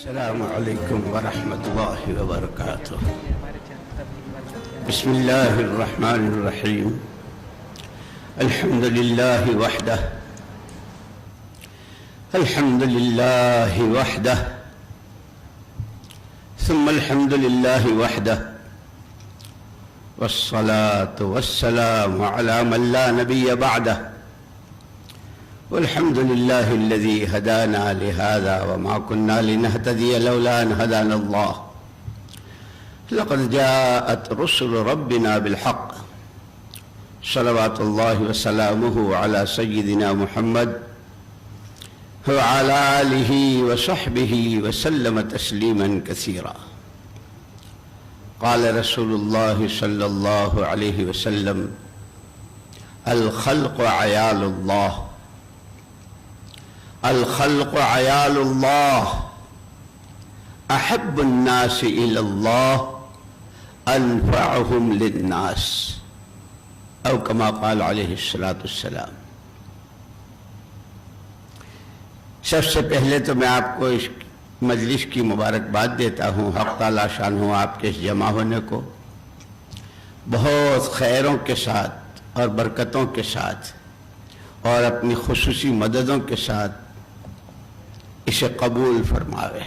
السلام علیکم ورحمۃ اللہ وبرکاتہ۔ بسم اللہ الرحمن الرحیم۔ الحمد للہ وحدہ الحمد للہ وحدہ ثم الحمد للہ وحدہ والصلاة والسلام على من لا نبی بعدہ والحمد لله الذي هدانا لهذا وما كنا لنهتدي لولا أن هدانا الله لقد جاءت رسل ربنا بالحق صلوات الله وسلامه على سيدنا محمد وعلى آله وصحبه وسلم تسليما كثيرا۔ قال رسول الله صلى الله عليه وسلم: الخلق عيال الله الخلق عيال الله احب الناس الى الله انفعهم للناس، او كما قال عليه الصلاة والسلام۔ سب سے پہلے تو میں آپ کو اس مجلس کی مبارکباد دیتا ہوں، حق تعالی شان ہو آپ کے اس جمع ہونے کو بہت خیروں کے ساتھ اور برکتوں کے ساتھ اور اپنی خصوصی مددوں کے ساتھ اسے قبول فرماوے۔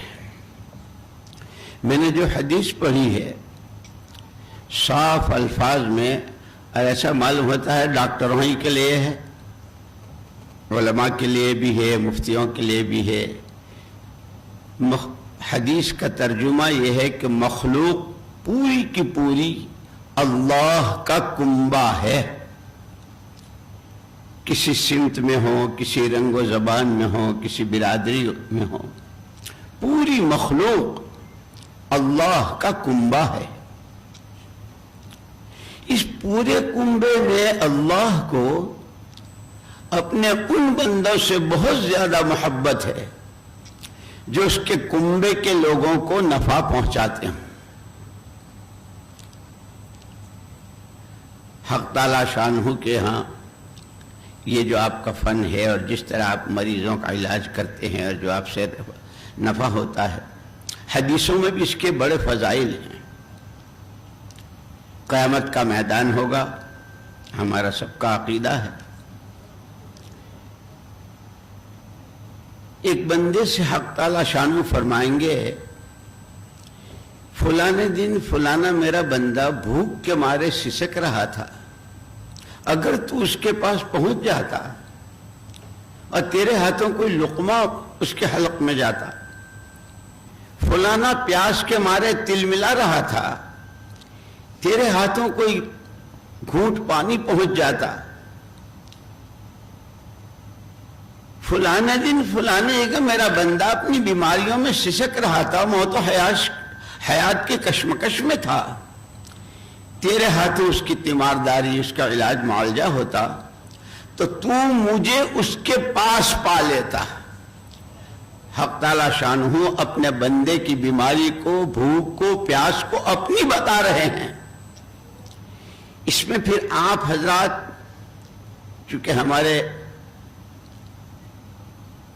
میں نے جو حدیث پڑھی ہے صاف الفاظ میں ایسا معلوم ہوتا ہے ڈاکٹروں ہی کے لیے ہے، علماء کے لیے بھی ہے، مفتیوں کے لیے بھی ہے۔ حدیث کا ترجمہ یہ ہے کہ مخلوق پوری کی پوری اللہ کا کنبہ ہے، کسی سمت میں ہو، کسی رنگ و زبان میں ہو، کسی برادری میں ہو، پوری مخلوق اللہ کا کنبہ ہے۔ اس پورے کنبے میں اللہ کو اپنے ان بندوں سے بہت زیادہ محبت ہے جو اس کے کنبے کے لوگوں کو نفع پہنچاتے ہیں۔ حق تعالی شانہ کے ہاں یہ جو آپ کا فن ہے اور جس طرح آپ مریضوں کا علاج کرتے ہیں اور جو آپ سے نفع ہوتا ہے، حدیثوں میں بھی اس کے بڑے فضائل ہیں۔ قیامت کا میدان ہوگا، ہمارا سب کا عقیدہ ہے۔ ایک بندے سے حق تعالی شانہ فرمائیں گے فلانے دن فلانا میرا بندہ بھوک کے مارے سسک رہا تھا، اگر تو اس کے پاس پہنچ جاتا اور تیرے ہاتھوں کوئی لقمہ اس کے حلق میں جاتا، فلانا پیاس کے مارے تل ملا رہا تھا، تیرے ہاتھوں کوئی گھونٹ پانی پہنچ جاتا، فلانے دن فلانے کا میرا بندہ اپنی بیماریوں میں سسک رہا تھا، موت و حیات کے کشمکش میں تھا، تیرے ہاتھوں اس کی تیمارداری، اس کا علاج معالجہ ہوتا تو مجھے اس کے پاس پا لیتا۔ حق تعالی شانہ اپنے بندے کی بیماری کو، بھوک کو، پیاس کو اپنی بتا رہے ہیں۔ اس میں پھر آپ حضرات چونکہ ہمارے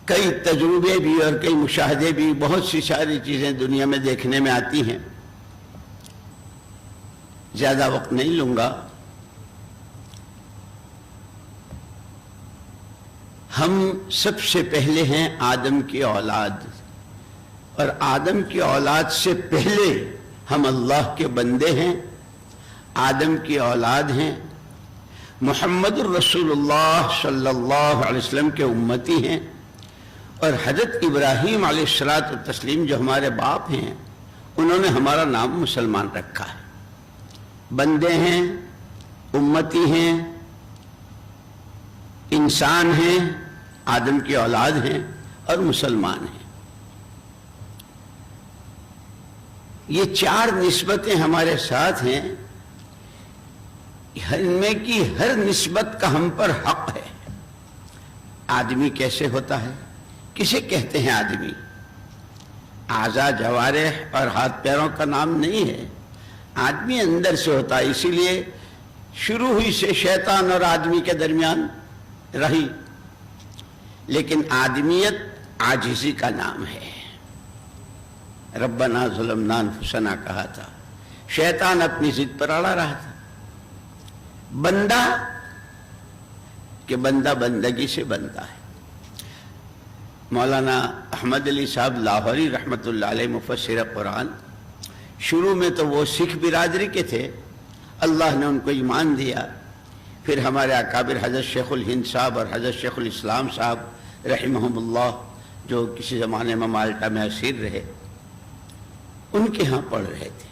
کئی تجربے بھی اور کئی مشاہدے بھی، بہت سی ساری چیزیں دنیا میں دیکھنے میں آتی ہیں، زیادہ وقت نہیں لوں گا۔ ہم سب سے پہلے ہیں آدم کی اولاد، اور آدم کی اولاد سے پہلے ہم اللہ کے بندے ہیں، آدم کی اولاد ہیں، محمد الرسول اللہ صلی اللہ علیہ وسلم کے امتی ہیں، اور حضرت ابراہیم علیہ السلام جو ہمارے باپ ہیں انہوں نے ہمارا نام مسلمان رکھا ہے۔ بندے ہیں، امتی ہیں، انسان ہیں، آدم کی اولاد ہیں اور مسلمان ہیں۔ یہ چار نسبتیں ہمارے ساتھ ہیں، ان میں کی ہر نسبت کا ہم پر حق ہے۔ آدمی کیسے ہوتا ہے؟ کسے کہتے ہیں آدمی؟ اعضاء، جوارح اور ہاتھ پیروں کا نام نہیں ہے، آدمی اندر سے ہوتا ہے۔ اسی لیے شروع ہوئی سے شیطان اور آدمی کے درمیان رہی، لیکن آدمیت عاجزی کا نام ہے۔ ربنا ظلمنا انفسنا کہا تھا، شیطان اپنی ضد پر اڑا رہا تھا، بندہ کہ بندہ بندگی سے بنتا ہے۔ مولانا احمد علی صاحب لاہوری رحمۃ اللہ علیہ مفسر قرآن، شروع میں تو وہ سکھ برادری کے تھے، اللہ نے ان کو ایمان دیا، پھر ہمارے اکابر حضرت شیخ الہند صاحب اور حضرت شیخ الاسلام صاحب رحمہم اللہ جو کسی زمانے میں مالٹا میں اسیر رہے، ان کے ہاں پڑھ رہے تھے۔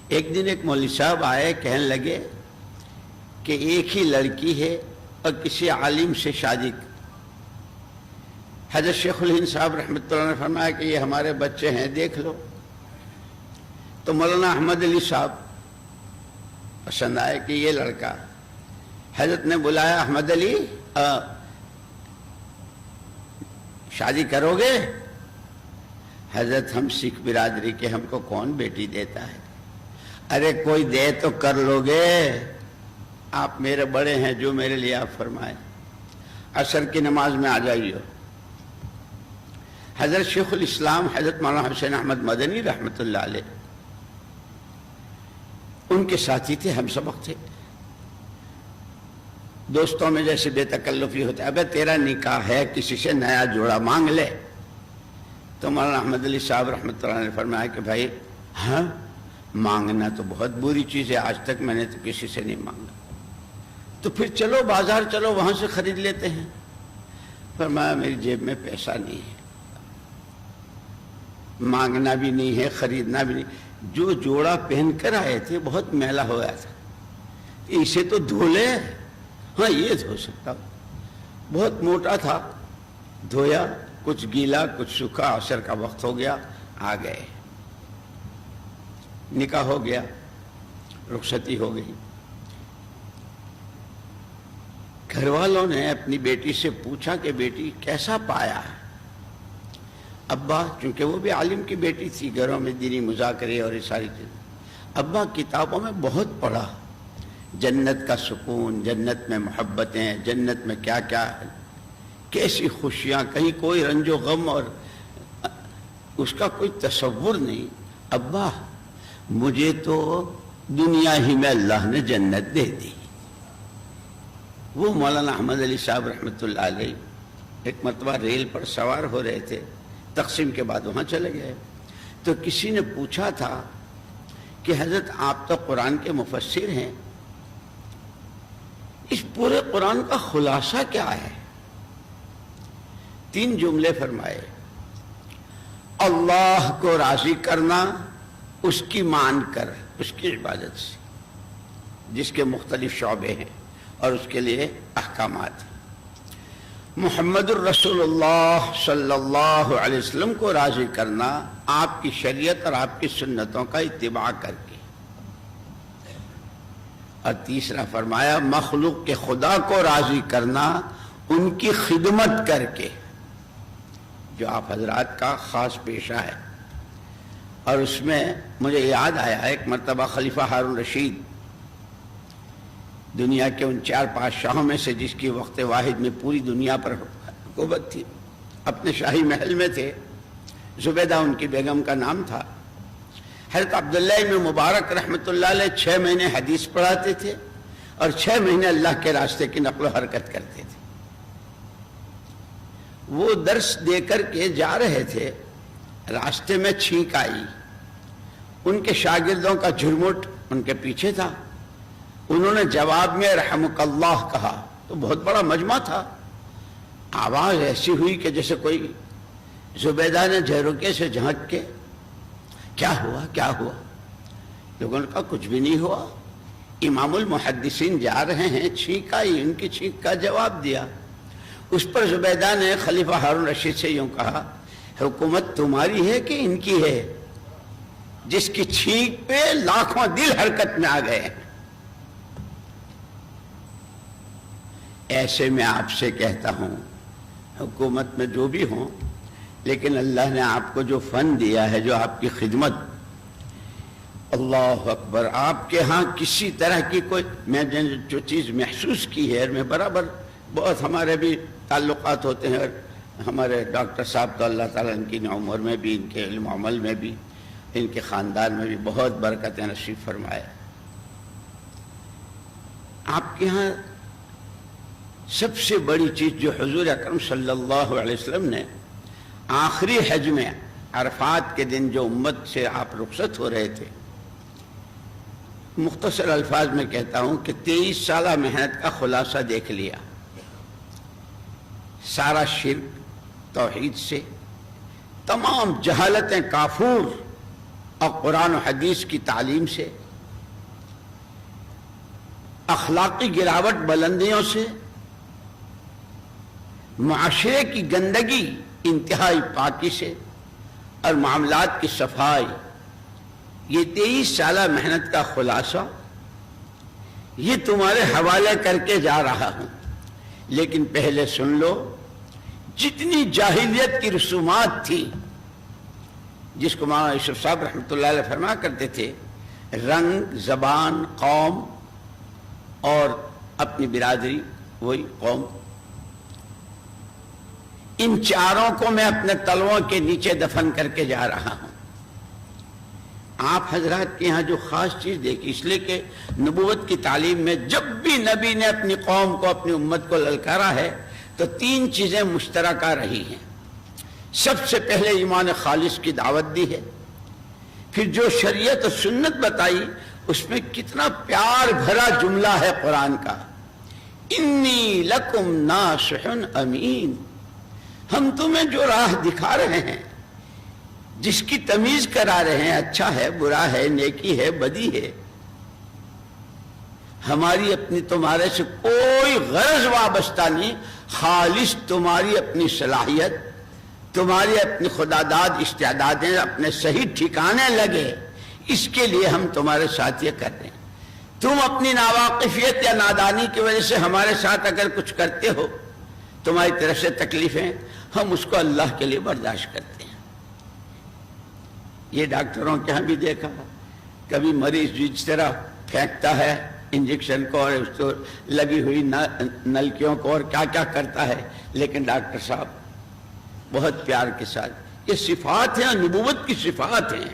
ایک دن ایک مولوی صاحب آئے، کہنے لگے کہ ایک ہی لڑکی ہے اور کسی عالم سے شادی۔ حضرت شیخ الہند صاحب رحمۃ اللہ نے فرمایا کہ یہ ہمارے بچے ہیں، دیکھ لو۔ تو مولانا احمد علی صاحب پسند آئے کہ یہ لڑکا، حضرت نے بلایا، احمد علی شادی کرو گے؟ حضرت ہم سکھ برادری کے، ہم کو کون بیٹی دیتا ہے؟ ارے کوئی دے تو کر لو گے، آپ میرے بڑے ہیں، جو میرے لیے آپ فرمائیں، عصر کی نماز میں آ جائیے۔ حضرت شیخ الاسلام حضرت مولانا حسین احمد مدنی رحمۃ اللہ علیہ ان کے ساتھی تھے، ہم سبق تھے، دوستوں میں جیسے بے تکلفی ہوتا ہے، ابے تیرا نکاح ہے، کسی سے نیا جوڑا مانگ لے۔ تو مولانا احمد علی صاحب رحمۃ اللہ نے فرمایا کہ بھائی ہاں مانگنا تو بہت بری چیز ہے، آج تک میں نے تو کسی سے نہیں مانگا، تو پھر چلو بازار چلو، وہاں سے خرید لیتے ہیں۔ فرمایا میری جیب میں پیسہ نہیں ہے، مانگنا بھی نہیں ہے، خریدنا بھی نہیں، جو جوڑا پہن کر آئے تھے بہت میلا ہو گیا تھا، اسے تو دھو لے، ہاں یہ دھو سکتا ہوں، بہت موٹا تھا، دھویا، کچھ گیلا کچھ سوکھا، عصر کا وقت ہو گیا، آ گئے، نکاح ہو گیا، رخصتی ہو گئی۔ گھر والوں نے اپنی بیٹی سے پوچھا کہ بیٹی کیسا پایا ہے؟ ابا، چونکہ وہ بھی عالم کی بیٹی تھی، گھروں میں دینی مذاکرے اور یہ ساری چیزیں، ابا کتابوں میں بہت پڑھا، جنت کا سکون، جنت میں محبتیں، جنت میں کیا کیا ہے، کیسی خوشیاں، کہیں کوئی رنج و غم اور اس کا کوئی تصور نہیں۔ ابا مجھے تو دنیا ہی میں اللہ نے جنت دے دی۔ وہ مولانا احمد علی صاحب رحمۃ اللہ علیہ ایک مرتبہ ریل پر سوار ہو رہے تھے، تقسیم کے بعد وہاں چلے گئے، تو کسی نے پوچھا تھا کہ حضرت آپ تو قرآن کے مفسر ہیں، اس پورے قرآن کا خلاصہ کیا ہے؟ 3 جملے فرمائے، اللہ کو راضی کرنا، اس کی مان کر، اس کی عبادت سے، جس کے مختلف شعبے ہیں اور اس کے لیے احکامات ہیں، محمد الرسول اللہ صلی اللہ علیہ وسلم کو راضی کرنا، آپ کی شریعت اور آپ کی سنتوں کا اتباع کر کے، اور تیسرا فرمایا مخلوق کے خدا کو راضی کرنا، ان کی خدمت کر کے، جو آپ حضرات کا خاص پیشہ ہے۔ اور اس میں مجھے یاد آیا ایک مرتبہ خلیفہ ہارون رشید، دنیا کے ان 4-5 شاہوں میں سے جس کی وقت واحد میں پوری دنیا پر حکومت تھی، اپنے شاہی محل میں تھے، زبیدہ ان کی بیگم کا نام تھا، حضرت عبداللہ ابن مبارک رحمۃ اللہ علیہ 6 مہینے حدیث پڑھاتے تھے اور 6 مہینے اللہ کے راستے کی نقل و حرکت کرتے تھے۔ وہ درس دے کر کے جا رہے تھے، راستے میں چھینک آئی، ان کے شاگردوں کا جھرمٹ ان کے پیچھے تھا، انہوں نے جواب میں رحمک اللہ کہا، تو بہت بڑا مجمع تھا، آواز ایسی ہوئی کہ جیسے کوئی، زبیدہ نے جھروکے سے جھانک کے کیا ہوا کیا ہوا؟ لوگوں نے کہا کچھ بھی نہیں ہوا، امام المحدثین جا رہے ہیں، چھینک آئی، ان کی چھینک کا جواب دیا۔ اس پر زبیدہ نے خلیفہ ہارون رشید سے یوں کہا، حکومت تمہاری ہے کہ ان کی ہے، جس کی چھینک پہ لاکھوں دل حرکت میں آ گئے ہیں؟ ایسے میں آپ سے کہتا ہوں، حکومت میں جو بھی ہوں، لیکن اللہ نے آپ کو جو فن دیا ہے، جو آپ کی خدمت، اللہ اکبر، آپ کے ہاں کسی طرح کی کوئی، میں جو چیز محسوس کی ہے، میں برابر بہت ہمارے بھی تعلقات ہوتے ہیں، ہمارے ڈاکٹر صاحب تو اللہ تعالیٰ ان کی عمر میں بھی، ان کے علم و عمل میں بھی، ان کے خاندان میں بھی بہت برکت نصیب فرمائے۔ آپ کے ہاں سب سے بڑی چیز جو حضور اکرم صلی اللہ علیہ وسلم نے آخری حج میں عرفات کے دن جو امت سے آپ رخصت ہو رہے تھے، مختصر الفاظ میں کہتا ہوں کہ 23 سالہ محنت کا خلاصہ دیکھ لیا۔ سارا شرک توحید سے، تمام جہالتیں کافور اور قرآن و حدیث کی تعلیم سے، اخلاقی گراوٹ بلندیوں سے، معاشرے کی گندگی انتہائی پاکی سے، اور معاملات کی صفائی، یہ 23 سالہ محنت کا خلاصہ یہ تمہارے حوالے کر کے جا رہا ہوں۔ لیکن پہلے سن لو، جتنی جاہلیت کی رسومات تھی، جس کو مولانا یوسف صاحب رحمۃ اللہ علیہ فرمایا کرتے تھے، رنگ، زبان، قوم اور اپنی برادری، وہی قوم، ان چاروں کو میں اپنے تلووں کے نیچے دفن کر کے جا رہا ہوں۔ آپ حضرات کے یہاں جو خاص چیز دیکھی، اس لیے کہ نبوت کی تعلیم میں جب بھی نبی نے اپنی قوم کو، اپنی امت کو للکارا ہے تو 3 چیزیں مشترکہ رہی ہیں۔ سب سے پہلے ایمان خالص کی دعوت دی ہے، پھر جو شریعت و سنت بتائی اس میں کتنا پیار بھرا جملہ ہے قرآن کا، انی لکم ناصح امین، ہم تمہیں جو راہ دکھا رہے ہیں، جس کی تمیز کرا رہے ہیں، اچھا ہے، برا ہے، نیکی ہے، بدی ہے، ہماری اپنی تمہارے سے کوئی غرض وابستہ نہیں، خالص تمہاری اپنی صلاحیت، تمہاری اپنی خداداد استعدادیں اپنے صحیح ٹھکانے لگے، اس کے لیے ہم تمہارے ساتھ یہ کر رہے ہیں۔ تم اپنی ناواقفیت یا نادانی کی وجہ سے ہمارے ساتھ اگر کچھ کرتے ہو، تمہاری طرف سے تکلیفیں، ہم اس کو اللہ کے لیے برداشت کرتے ہیں۔ یہ ڈاکٹروں کے ہاں بھی دیکھا، کبھی مریض جس طرح پھینکتا ہے انجیکشن کو اور اس کو لگی ہوئی نلکیوں کو اور کیا کیا کرتا ہے، لیکن ڈاکٹر صاحب بہت پیار کے ساتھ، یہ صفات ہیں، نبوت کی صفات ہیں۔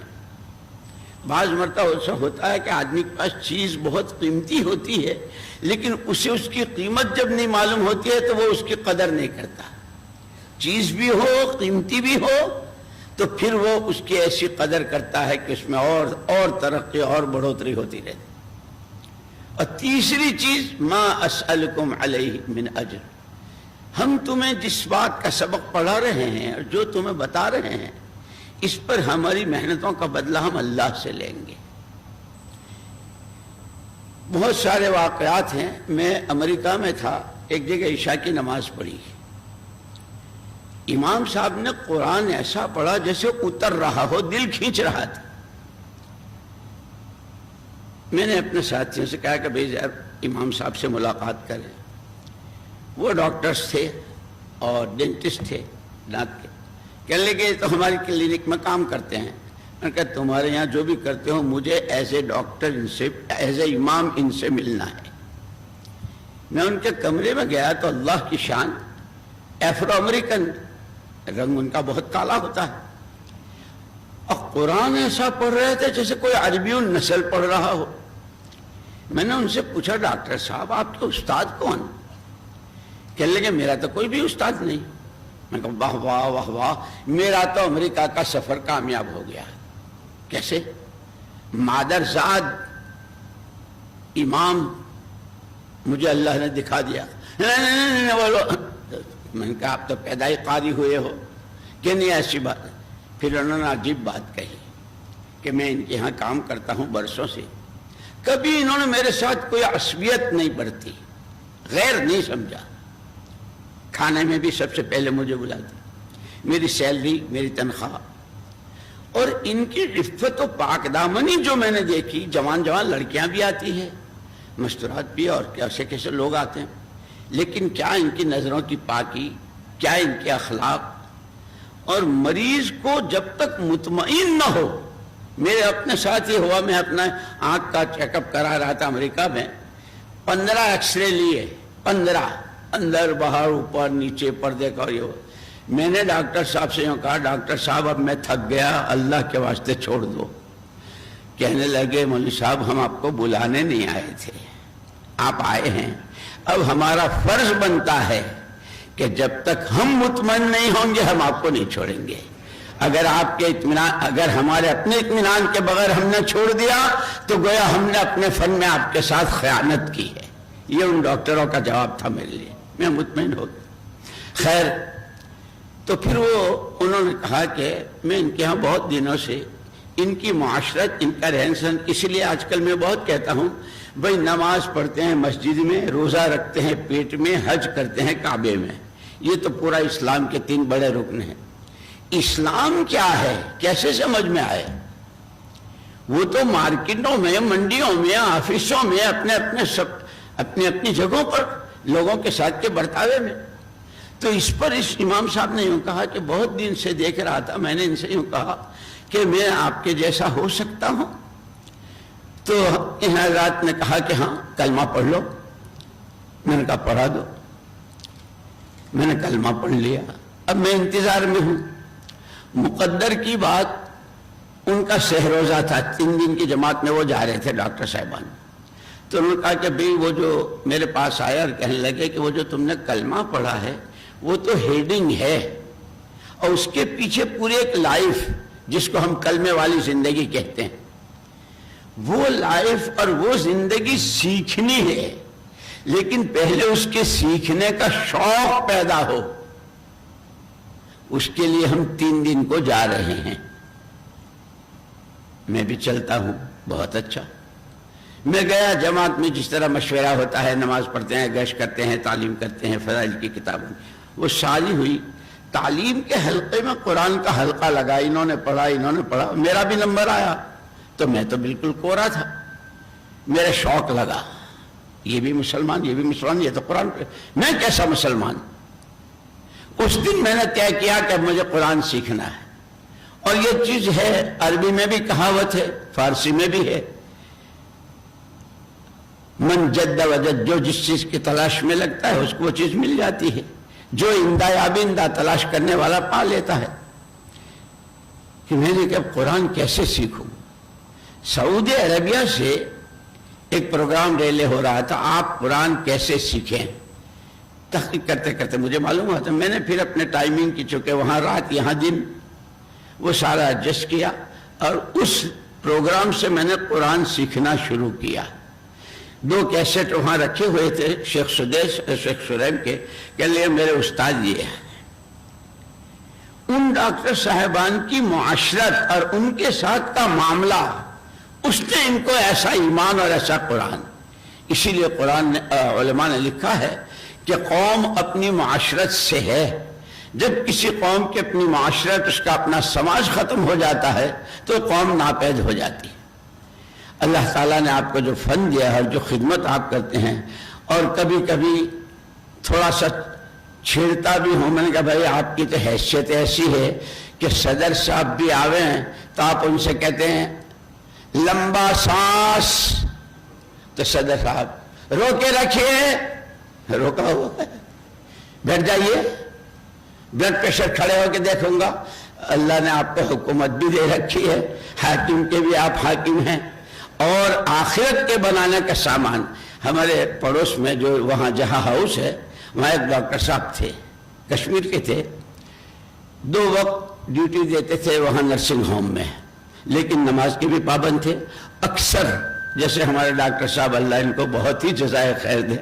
بعض مرتبہ ایسا ہوتا ہے کہ آدمی کے پاس چیز بہت قیمتی ہوتی ہے، لیکن اسے اس کی قیمت جب نہیں معلوم ہوتی ہے تو وہ اس کی قدر نہیں کرتا۔ چیز بھی ہو، قیمتی بھی ہو، تو پھر وہ اس کی ایسی قدر کرتا ہے کہ اس میں اور ترقی اور بڑھوتری ہوتی رہتی۔ اور تیسری چیز، ما اسألکم علیہ من اجر، ہم تمہیں جس بات کا سبق پڑھا رہے ہیں اور جو تمہیں بتا رہے ہیں، اس پر ہماری محنتوں کا بدلہ ہم اللہ سے لیں گے۔ بہت سارے واقعات ہیں۔ میں امریکہ میں تھا، ایک جگہ عشاء کی نماز پڑھی، امام صاحب نے قرآن ایسا پڑھا جیسے اتر رہا ہو، دل کھینچ رہا تھا۔ میں نے اپنے ساتھیوں سے کہا کہ بھائی ذرا امام صاحب سے ملاقات کریں۔ وہ ڈاکٹرز تھے اور ڈینٹسٹ تھے، دانت کے۔ کہنے لگے تو ہماری کلینک میں کام کرتے ہیں۔ میں نے کہا تمہارے یہاں جو بھی کرتے ہو، مجھے ایز اے ڈاکٹر ان سے، ایز اے امام ان سے ملنا ہے۔ میں ان کے کمرے میں گیا تو اللہ کی شان، افرو امریکن، رنگ ان کا بہت کالا ہوتا ہے، اور قرآن ایسا پڑھ رہے تھے جیسے کوئی عربی النسل پڑھ رہا ہو۔ میں نے ان سے پوچھا، ڈاکٹر صاحب آپ کے استاد کون؟ کہنے لگے میرا تو کوئی بھی استاد نہیں۔ میں کہا واہ واہ واہ واہ، میرا تو امریکہ کا سفر کامیاب ہو گیا۔ کیسے؟ مادرزاد امام مجھے اللہ نے دکھا دیا۔ میں نے کہا آپ تو پیدائی قاری ہوئے ہو کہ نہیں ایسی بات؟ پھر انہوں نے عجیب بات کہی کہ میں ان کے یہاں کام کرتا ہوں برسوں سے، کبھی انہوں نے میرے ساتھ کوئی عصبیت نہیں برتی، غیر نہیں سمجھا۔ کھانے میں بھی سب سے پہلے مجھے بلاتے، میری سیلری، میری تنخواہ، اور ان کی عفت و پاک دامنی جو میں نے دیکھی، جوان جوان لڑکیاں بھی آتی ہیں، مستورات بھی، اور کیسے کیسے لوگ آتے ہیں، لیکن کیا ان کی نظروں کی پاکی، کیا ان کے اخلاق۔ اور مریض کو جب تک مطمئن نہ ہو، میرے اپنے ساتھ یہ ہوا، میں اپنا آنکھ کا چیک اپ کرا رہا تھا امریکہ میں، 15 ایکس رے لیے، 15 اندر باہر اوپر نیچے پردے کا، یہ میں نے ڈاکٹر صاحب سے یوں کہا ڈاکٹر صاحب اب میں تھک گیا اللہ کے واسطے چھوڑ دو. کہنے لگے مولوی صاحب ہم آپ کو بلانے نہیں آئے تھے آپ آئے ہیں اب ہمارا فرض بنتا ہے کہ جب تک ہم مطمئن نہیں ہوں گے ہم آپ کو نہیں چھوڑیں گے. اگر آپ کے اطمینان اگر ہمارے اپنے اطمینان کے بغیر ہم نے چھوڑ دیا تو گویا ہم نے اپنے فن میں آپ کے ساتھ خیانت کی ہے. یہ ان ڈاکٹروں کا جواب تھا میرے لیے. میں مطمئن ہو گیا. خیر تو پھر انہوں نے کہا کہ میں ان کے ہاں بہت دنوں سے ان کی معاشرت ان کا رہن سہن اس لیے آج کل میں بہت کہتا ہوں بھائی نماز پڑھتے ہیں مسجد میں روزہ رکھتے ہیں پیٹ میں حج کرتے ہیں کعبے میں. یہ تو پورا اسلام کے 3 بڑے رکن ہیں. اسلام کیا ہے کیسے سمجھ میں آئے؟ وہ تو مارکیٹوں میں منڈیوں میں آفیسوں میں اپنی اپنی جگہوں پر لوگوں کے ساتھ کے برتاوے میں. تو اس پر اس امام صاحب نے یوں کہا کہ بہت دن سے دیکھ رہا تھا میں نے ان سے یوں کہا کہ میں آپ کے جیسا ہو سکتا ہوں. تو ان حضرات نے کہا کہ ہاں کلمہ پڑھ لو. میں نے کہا پڑھا دو. میں نے کلمہ پڑھ لیا. اب میں انتظار میں ہوں. مقدر کی بات ان کا سہروزہ تھا 3 دن کی جماعت میں وہ جا رہے تھے ڈاکٹر صاحبان. تو انہوں نے کہا کہ بھئی وہ جو میرے پاس آیا اور کہنے لگے کہ وہ جو تم نے کلمہ پڑھا ہے وہ تو ہیڈنگ ہے اور اس کے پیچھے پورے ایک لائف جس کو ہم کلمے والی زندگی کہتے ہیں وہ لائف اور وہ زندگی سیکھنی ہے لیکن پہلے اس کے سیکھنے کا شوق پیدا ہو. اس کے لیے ہم 3 دن کو جا رہے ہیں. میں بھی چلتا ہوں. بہت اچھا. میں گیا جماعت میں جس طرح مشورہ ہوتا ہے نماز پڑھتے ہیں گشت کرتے ہیں تعلیم کرتے ہیں فضائل کی کتابیں وہ شادی ہوئی. تعلیم کے حلقے میں قرآن کا حلقہ لگا. انہوں نے پڑھا میرا بھی نمبر آیا تو میں تو بالکل کورا تھا. میرے شوق لگا یہ بھی مسلمان یہ تو قرآن پہ میں کیسا مسلمان. اس دن میں نے طے کیا کہ اب مجھے قرآن سیکھنا ہے. اور یہ چیز ہے عربی میں بھی کہاوت ہے فارسی میں بھی ہے من جد وجد جو جس چیز کی تلاش میں لگتا ہے اس کو وہ چیز مل جاتی ہے. جو اندہ یابندہ تلاش کرنے والا پا لیتا ہے. کہ میں نے کہا قرآن کیسے سیکھوں. سعودی عربیہ سے ایک پروگرام ریلے ہو رہا تھا آپ قرآن کیسے سیکھیں. تحقیق کرتے کرتے مجھے معلوم ہوا تھا. میں نے پھر اپنے ٹائمنگ کی چونکہ وہاں رات یہاں دن وہ سارا ایڈجسٹ کیا اور اس پروگرام سے میں نے قرآن سیکھنا شروع کیا. 2 کیسٹ وہاں رکھے ہوئے تھے شیخ سدیش اور شیخ شریم کے کہ لئے میرے استاد یہ ہیں. ان ڈاکٹر صاحبان کی معاشرت اور ان کے ساتھ کا معاملہ اس نے ان کو ایسا ایمان اور ایسا قرآن. اسی لیے قرآن علماء نے لکھا ہے کہ قوم اپنی معاشرت سے ہے. جب کسی قوم کی اپنی معاشرت اس کا اپنا سماج ختم ہو جاتا ہے تو قوم ناپید ہو جاتی ہے. اللہ تعالیٰ نے آپ کو جو فن دیا ہے جو خدمت آپ کرتے ہیں اور کبھی کبھی تھوڑا سا چھیڑتا بھی ہوں. میں نے کہا بھائی آپ کی تو حیثیت ایسی ہے کہ صدر صاحب بھی آوے ہیں تو آپ ان سے کہتے ہیں لمبا سانس تو صدر صاحب روکے رکھیے روکا ہوا ہے بیٹھ جائیے بلڈ پریشر کھڑے ہو کے دیکھوں گا. اللہ نے آپ کو حکومت بھی دے رکھی ہے حاکم کے بھی آپ حاکم ہیں اور آخرت کے بنانے کا سامان. ہمارے پڑوس میں جو وہاں جہاں ہاؤس ہے وہاں ایک ڈاکٹر صاحب تھے کشمیر کے تھے. 2 وقت ڈیوٹی دیتے تھے وہاں نرسنگ ہوم میں لیکن نماز کے بھی پابند تھے. اکثر جیسے ہمارے ڈاکٹر صاحب اللہ ان کو بہت ہی جزائے خیر دے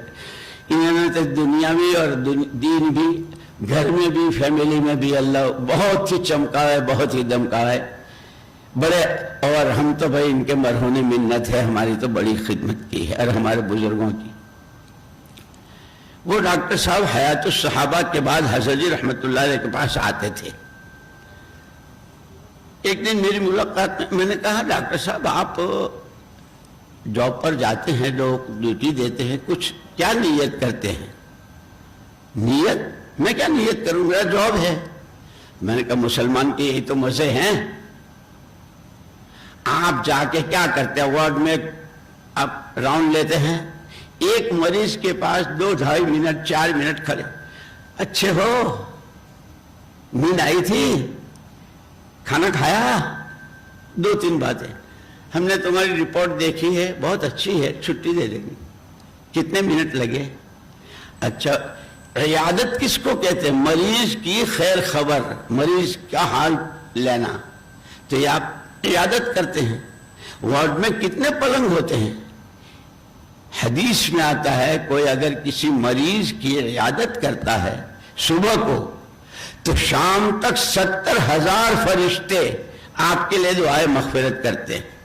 انہوں نے تو دنیا میں اور دین بھی گھر میں بھی فیملی میں بھی اللہ بہت ہی چمکا ہے بہت ہی دمکا ہے بڑے. اور ہم تو بھائی ان کے مرہون منت ہے ہماری تو بڑی خدمت کی ہے اور ہمارے بزرگوں کی. وہ ڈاکٹر صاحب حیات الصحابہ کے بعد حضرت جی رحمت اللہ علیہ کے پاس آتے تھے. ایک دن میری ملاقات میں نے کہا ڈاکٹر صاحب آپ جاب پر جاتے ہیں لوگ ڈیوٹی دیتے ہیں کچھ کیا نیت کرتے ہیں. نیت میں کیا نیت کروں میرا جاب ہے. میں نے کہا مسلمان کے یہی تو مزے ہیں. آپ جا کے کیا کرتے ہیں وارڈ میں آپ راؤنڈ لیتے ہیں ایک مریض کے پاس 2-2.5 منٹ 4 منٹ کھڑے اچھے ہو نیند آئی تھی؟ کھانا کھایا؟ 2-3 باتیں. ہم نے تمہاری رپورٹ دیکھی ہے، بہت اچھی ہے، چھٹی دے دیں گے. کتنے منٹ لگے؟ اچھا، عیادت کس کو کہتے ہیں؟ مریض کی خیر خبر، مریض کا حال لینا. تو یہ آپ عیادت کرتے ہیں. وارڈ میں کتنے پلنگ ہوتے ہیں؟ حدیث میں آتا ہے کوئی اگر کسی مریض کی عیادت کرتا ہے صبح کو تو شام تک 70,000 فرشتے آپ کے لیے دعائے مغفرت کرتے ہیں.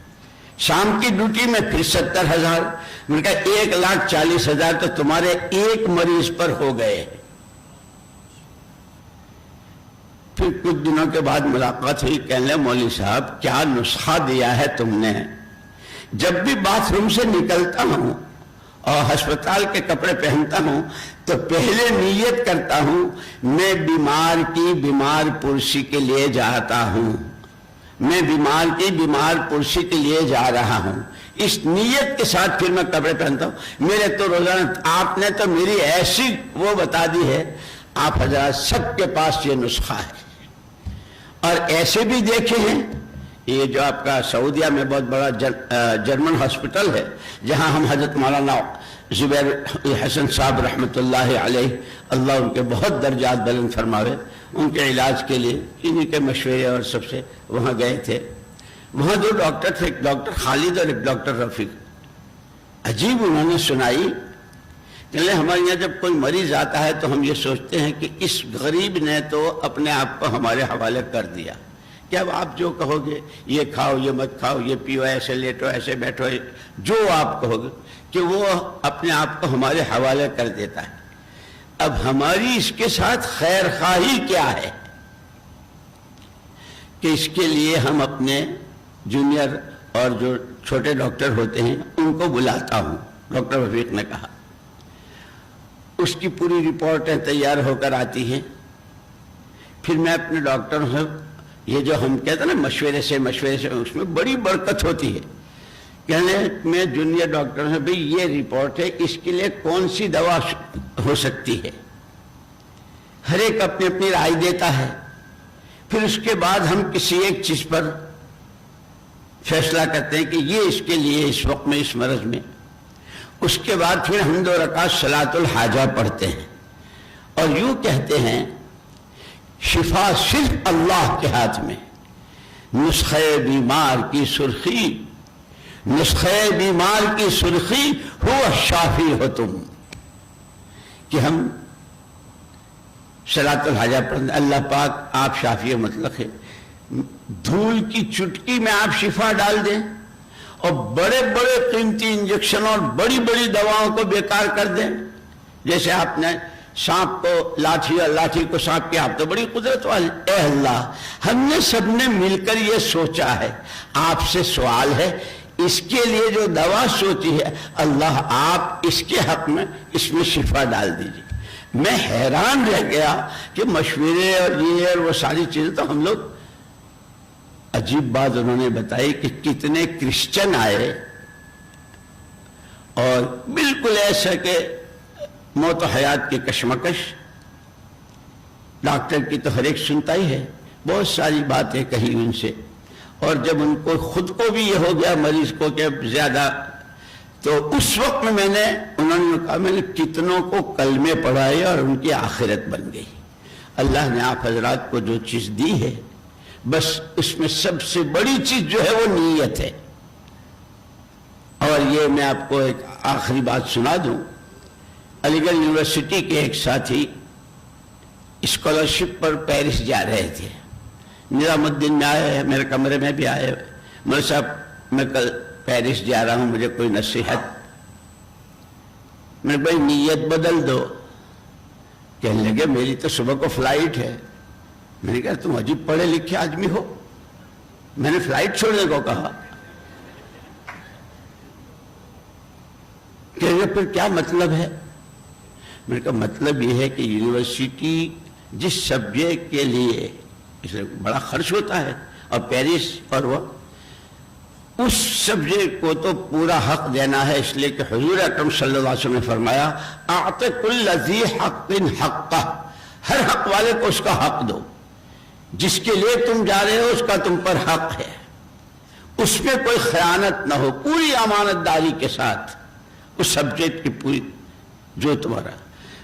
شام کی ڈیوٹی میں پھر 70,000. میں نے کہا 1,40,000 تو تمہارے ایک مریض پر ہو گئے. پھر کچھ دنوں کے بعد ملاقات ہوئی. کہنے لگے مولوی صاحب کیا نسخہ دیا ہے تم نے؟ جب بھی باتھ روم سے نکلتا ہوں اور ہسپتال کے کپڑے پہنتا ہوں تو پہلے نیت کرتا ہوں میں بیمار کی بیمار پرسی کے لیے جاتا ہوں، میں بیمار کی بیمار پرسی کے لیے جا رہا ہوں. اس نیت کے ساتھ پھر میں کپڑے پہنتا ہوں. میرے تو روزانہ آپ نے تو میری ایسی وہ بتا دی ہے. آپ حضرات سب کے پاس یہ نسخہ ہے. اور ایسے بھی دیکھے ہیں، یہ جو آپ کا سعودیہ میں بہت بڑا جرمن ہاسپٹل ہے جہاں ہم حضرت مولانا زبیر حسن صاحب رحمۃ اللہ علیہ، اللہ ان کے بہت درجات بلند فرماوے، ان کے علاج کے لیے انہیں کے مشورے اور سب سے وہاں گئے تھے. وہاں 2 ڈاکٹر تھے، ایک ڈاکٹر خالد اور ایک ڈاکٹر رفیق. عجیب انہوں نے سنائی کہ ہمارے یہاں جب کوئی مریض آتا ہے تو ہم یہ سوچتے ہیں کہ اس غریب نے تو اپنے آپ کو ہمارے حوالے کر دیا کہ اب آپ جو کہو گے، یہ کھاؤ یہ مت کھاؤ، یہ پیو، ایسے لیٹو ایسے بیٹھو، جو آپ کہو گے کہ وہ اپنے آپ کو ہمارے حوالے کر دیتا ہے. اب ہماری اس کے ساتھ خیر خواہی کیا ہے کہ اس کے لیے ہم اپنے جونیئر اور جو چھوٹے ڈاکٹر ہوتے ہیں ان کو بلاتا ہوں. ڈاکٹر رفیق نے کہا اس کی پوری رپورٹیں تیار ہو کر آتی ہیں. پھر میں اپنے ڈاکٹروں سے یہ جو ہم کہتے ہیں نا مشورے سے اس میں بڑی برکت ہوتی ہے. کہنے میں جونیئر ڈاکٹر سے بھئی یہ رپورٹ ہے، اس کے لیے کون سی دوا ہو سکتی ہے؟ ہر ایک اپنی اپنی رائے دیتا ہے. پھر اس کے بعد ہم کسی ایک چیز پر فیصلہ کرتے ہیں کہ یہ اس کے لیے اس وقت میں اس مرض میں. اس کے بعد پھر ہم 2 رکعت صلاۃ الحاجہ پڑھتے ہیں اور یوں کہتے ہیں شفا صرف اللہ کے ہاتھ میں. نسخے بیمار کی سرخی، نسخے بیمار کی سرخی ہو شافی ہو تم. کہ ہم صلاۃ الحاجہ پڑھتے ہیں، اللہ پاک آپ شافی مطلق ہے. دھول کی چٹکی میں آپ شفا ڈال دیں اور بڑے بڑے قیمتی انجیکشن اور بڑی بڑی دواؤں کو بیکار کر دیں. جیسے آپ نے سانپ کو لاٹھی اور لاٹھی کو سانپ کی، آپ تو بڑی قدرت والے. اے اللہ، ہم نے سب نے مل کر یہ سوچا ہے، آپ سے سوال ہے اس کے لیے جو دوا سوچی ہے اللہ آپ اس کے حق میں اس میں شفا ڈال دیجیے. میں حیران رہ گیا کہ مشورے اور یہ اور وہ ساری چیزیں تو ہم لوگ. عجیب بات انہوں نے بتائی کہ کتنے کرسچن آئے اور بالکل ایسا کہ موت و حیات کی کشمکش. ڈاکٹر کی تو ہر ایک سنتا ہی ہے، بہت ساری باتیں کہی ان سے. اور جب ان کو خود کو بھی یہ ہو گیا مریض کو کہ زیادہ، تو اس وقت میں نے انہوں نے کہا میں نے کتنوں کو کلمے پڑھائے اور ان کی آخرت بن گئی. اللہ نے آپ حضرات کو جو چیز دی ہے بس اس میں سب سے بڑی چیز جو ہے وہ نیت ہے. اور یہ میں آپ کو ایک آخری بات سنا دوں. علی گڑھ یونیورسٹی کے ایک ساتھی اسکالرشپ پر پیرس جا رہے تھے. نظام الدین میں آئے، میرے کمرے میں بھی آئے. مولوی صاحب میں کل پیرس جا رہا ہوں، مجھے کوئی نصیحت. میں نے بھائی نیت بدل دو. کہنے لگے میری تو صبح کو فلائٹ ہے. میں نے کہا تم عجیب پڑھے لکھے آدمی ہو، میں نے فلائٹ چھوڑنے کو کہا. کہ پھر کیا مطلب ہے؟ میں نے کہا مطلب یہ ہے کہ یونیورسٹی جس سبجیکٹ کے لیے اس میں بڑا خرچ ہوتا ہے اور پیرس اور وہ اس سبجیکٹ کو تو پورا حق دینا ہے. اس لیے کہ حضور اکرم صلی اللہ علیہ وسلم نے فرمایا اعط کل ذی حق حقہ، ہر حق والے کو اس کا حق دو. جس کے لیے تم جا رہے ہو اس کا تم پر حق ہے، اس میں کوئی خیانت نہ ہو، پوری امانت داری کے ساتھ اس سبجیکٹ کی پوری جو تمہارا۔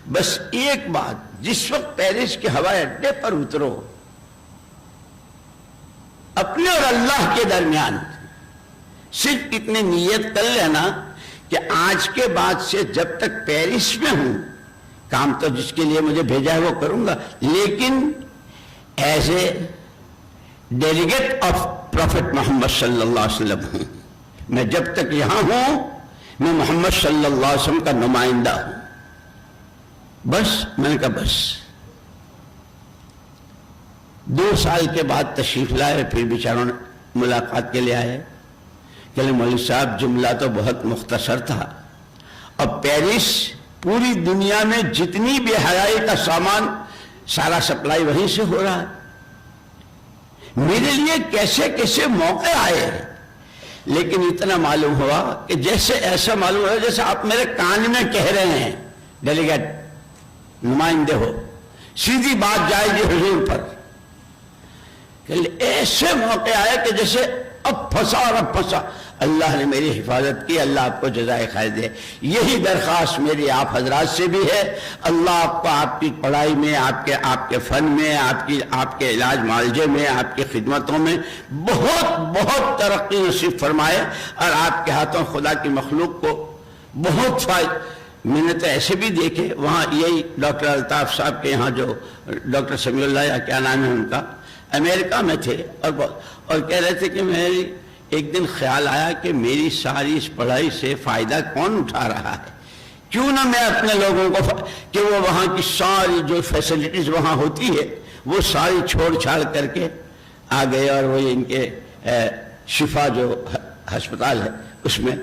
بس ایک بات، جس وقت پیرس کے ہوائی اڈے پر اترو، اپنے اور اللہ کے درمیان صرف اتنی نیت کر لینا کہ آج کے بعد سے جب تک پیرس میں ہوں، کام تو جس کے لیے مجھے بھیجا ہے وہ کروں گا، لیکن as a delegate of prophet Muhammad صلی اللہ علیہ وسلم ہوں۔ میں جب تک یہاں ہوں میں محمد صلی اللہ علیہ وسلم کا نمائندہ ہوں۔ بس میں نے کہا بس۔ 2 سال کے بعد تشریف لائے، پھر بیچاروں نے ملاقات کے لیے آئے، کہ مولوی صاحب جملہ تو بہت مختصر تھا، اب پیرس پوری دنیا میں جتنی بے حیائی کا سامان سارا سپلائی وہیں سے ہو رہا ہے، میرے لیے کیسے کیسے موقع آئے، لیکن اتنا معلوم ہوا کہ جیسے ایسا معلوم ہوا جیسے آپ میرے کان میں کہہ رہے ہیں، ڈیلیگیٹ نمائندے ہو، سیدھی بات جائے گی حضور پر، کہ ایسے موقع آئے کہ جیسے اب پھنسا اور اب پھنسا۔ اللہ نے میری حفاظت کی، اللہ آپ کو جزائے خیر دے۔ یہی درخواست میری آپ حضرات سے بھی ہے، اللہ آپ کو آپ کی پڑھائی میں، آپ کے فن میں، آپ کے علاج معالجے میں، آپ کی خدمتوں میں بہت بہت ترقی نصیب فرمائے، اور آپ کے ہاتھوں خدا کی مخلوق کو بہت فائدہ۔ میں نے تو ایسے بھی دیکھے، وہاں یہی ڈاکٹر الطاف صاحب کے یہاں جو ڈاکٹر سمیع اللہ یا کیا نام ہے ان کا، امریکہ میں تھے، اور کہہ رہے تھے کہ میری ایک دن خیال آیا کہ میری ساری اس پڑھائی سے فائدہ کون اٹھا رہا ہے، کیوں نہ میں اپنے لوگوں کو کہ وہ وہاں کی ساری جو فیسلٹیز وہاں ہوتی ہے وہ ساری چھوڑ چھاڑ کر کے آ گئے، اور وہ ان کے شفا جو ہسپتال ہے اس میں۔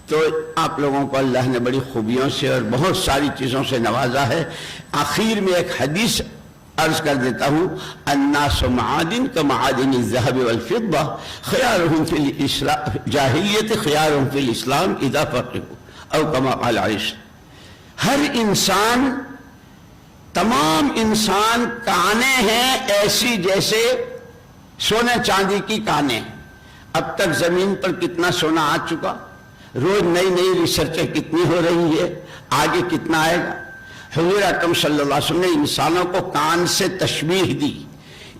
تو آپ لوگوں کو اللہ نے بڑی خوبیوں سے اور بہت ساری چیزوں سے نوازا ہے۔ آخر میں ایک حدیث عرض کر دیتا ہوں، الناس معادن کمعادن الذهب والفضة خيارهم في الجاہلیت خيارهم في الاسلام اذا فقهوا او كما قال عائشہ۔ ہر انسان، تمام انسان کانے ہیں ایسی جیسے سونے چاندی کی کانے۔ اب تک زمین پر کتنا سونا آ چکا، روز نئی نئی ریسرچیں کتنی ہو رہی ہے، آگے کتنا آئے گا۔ حضور اکرم صلی اللہ علیہ وسلم نے انسانوں کو کان سے تشبیہ دی،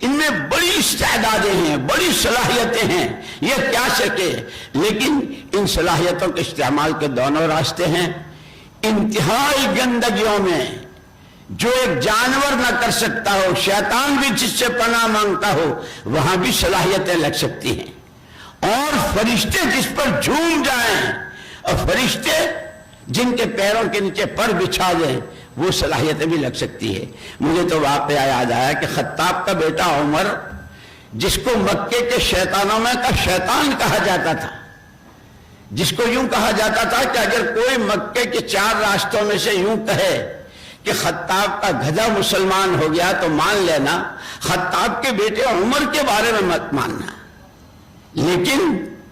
ان میں بڑی استعدادیں ہیں، بڑی صلاحیتیں ہیں، یہ کیا سکے، لیکن ان صلاحیتوں کے استعمال کے دونوں راستے ہیں۔ انتہائی گندگیوں میں جو ایک جانور نہ کر سکتا ہو، شیطان بھی جس سے پناہ مانگتا ہو، وہاں بھی صلاحیتیں لگ سکتی ہیں، اور فرشتے جس پر جھوم جائیں، اور فرشتے جن کے پیروں کے نیچے پر بچھا دیں، وہ صلاحیتیں بھی لگ سکتی ہے۔ مجھے تو واقعہ یاد آیا کہ خطاب کا بیٹا عمر، جس کو مکے کے شیطانوں میں کا شیطان کہا جاتا تھا، جس کو یوں کہا جاتا تھا کہ اگر کوئی مکے کے 4 راستوں میں سے یوں کہے کہ خطاب کا گدھا مسلمان ہو گیا تو مان لینا، خطاب کے بیٹے عمر کے بارے میں مت ماننا۔ لیکن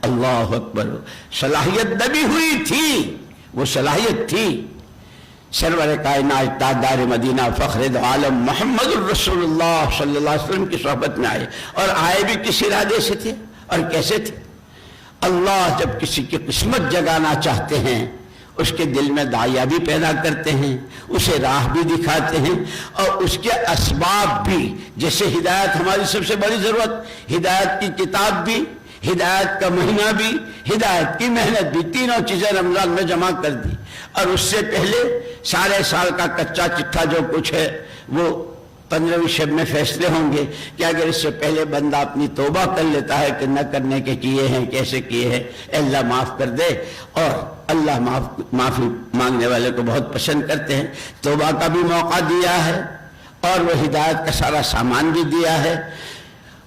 اللہ اکبر، صلاحیت دبی ہوئی تھی، وہ صلاحیت تھی۔ سرور کائنات تاجدار مدینہ فخر دو عالم محمد الرسول اللہ صلی اللہ علیہ وسلم کی صحبت میں آئے، اور آئے بھی کس ارادے سے تھے اور کیسے تھے۔ اللہ جب کسی کی قسمت جگانا چاہتے ہیں، اس کے دل میں داعیہ بھی پیدا کرتے ہیں، اسے راہ بھی دکھاتے ہیں، اور اس کے اسباب بھی، جیسے ہدایت ہماری سب سے بڑی ضرورت، ہدایت کی کتاب بھی، ہدایت کا مہینہ بھی، ہدایت کی محنت بھی، تینوں چیزیں رمضان میں جمع کر دی۔ اور اس سے پہلے سارے سال کا کچا چٹھا جو کچھ ہے وہ 15ویں شب میں فیصلے ہوں گے کہ اگر اس سے پہلے بندہ اپنی توبہ کر لیتا ہے کہ نہ کرنے کے کیے ہیں، کیسے کیے ہیں، اللہ معاف کر دے، اور اللہ معافی مانگنے والے کو بہت پسند کرتے ہیں۔ توبہ کا بھی موقع دیا ہے، اور وہ ہدایت کا سارا سامان بھی دیا ہے۔